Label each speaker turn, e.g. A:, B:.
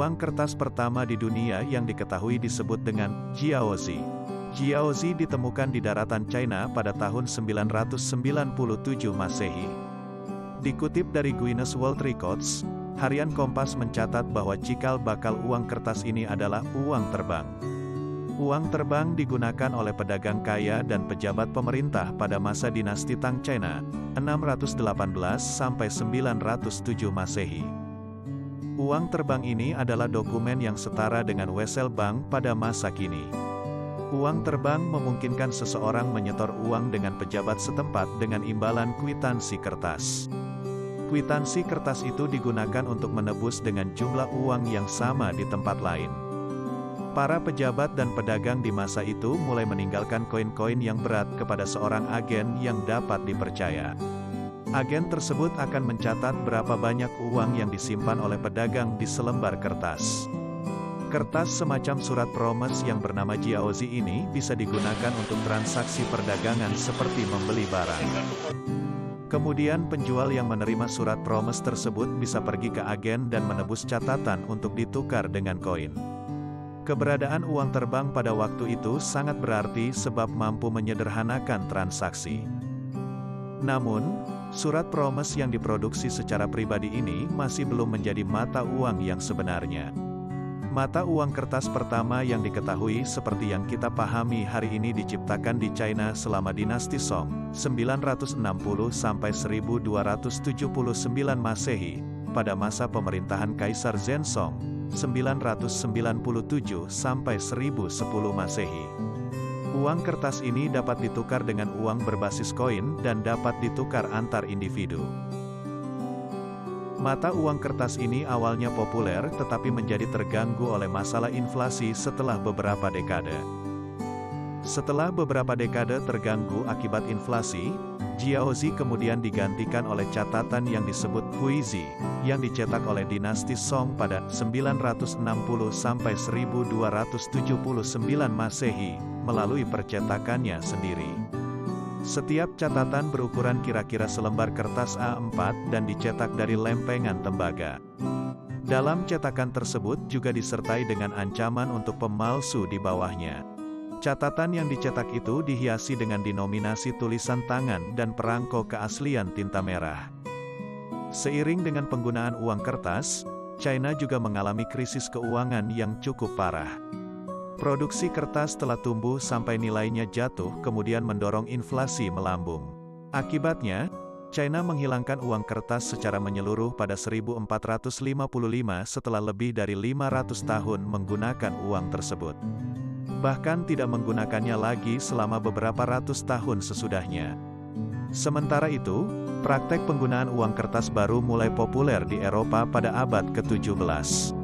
A: Uang kertas pertama di dunia yang diketahui disebut dengan jiaozi. Jiaozi ditemukan di daratan China pada tahun 997 Masehi. Dikutip dari Guinness World Records, harian Kompas mencatat bahwa cikal bakal uang kertas ini adalah uang terbang. Uang terbang digunakan oleh pedagang kaya dan pejabat pemerintah pada masa dinasti Tang China, 618 sampai 907 Masehi. Uang terbang ini adalah dokumen yang setara dengan wesel bank pada masa kini. Uang terbang memungkinkan seseorang menyetor uang dengan pejabat setempat dengan imbalan kwitansi kertas. Kwitansi kertas itu digunakan untuk menebus dengan jumlah uang yang sama di tempat lain. Para pejabat dan pedagang di masa itu mulai meninggalkan koin-koin yang berat kepada seorang agen yang dapat dipercaya. Agen tersebut akan mencatat berapa banyak uang yang disimpan oleh pedagang di selembar kertas. Kertas semacam surat promes yang bernama jiaozi ini bisa digunakan untuk transaksi perdagangan seperti membeli barang. Kemudian penjual yang menerima surat promes tersebut bisa pergi ke agen dan menebus catatan untuk ditukar dengan koin. Keberadaan uang terbang pada waktu itu sangat berarti sebab mampu menyederhanakan transaksi. Namun, surat promes yang diproduksi secara pribadi ini masih belum menjadi mata uang yang sebenarnya. Mata uang kertas pertama yang diketahui seperti yang kita pahami hari ini diciptakan di China selama dinasti Song, 960 sampai 1279 Masehi, pada masa pemerintahan Kaisar Zhenzong, 997 sampai 1010 Masehi. Uang kertas ini dapat ditukar dengan uang berbasis koin dan dapat ditukar antar individu. Mata uang kertas ini awalnya populer tetapi menjadi terganggu oleh masalah inflasi setelah beberapa dekade. Setelah beberapa dekade terganggu akibat inflasi, jiaozi kemudian digantikan oleh catatan yang disebut huizi, yang dicetak oleh dinasti Song pada 960 sampai 1279 Masehi, melalui percetakannya sendiri. Setiap catatan berukuran kira-kira selembar kertas A4 dan dicetak dari lempengan tembaga. Dalam cetakan tersebut juga disertai dengan ancaman untuk pemalsu di bawahnya. Catatan yang dicetak itu dihiasi dengan dinominasi tulisan tangan dan perangko keaslian tinta merah. Seiring dengan penggunaan uang kertas, China juga mengalami krisis keuangan yang cukup parah. Produksi kertas telah tumbuh sampai nilainya jatuh kemudian mendorong inflasi melambung. Akibatnya, China menghilangkan uang kertas secara menyeluruh pada 1455 setelah lebih dari 500 tahun menggunakan uang tersebut. Bahkan tidak menggunakannya lagi selama beberapa ratus tahun sesudahnya. Sementara itu, praktek penggunaan uang kertas baru mulai populer di Eropa pada abad ke-17.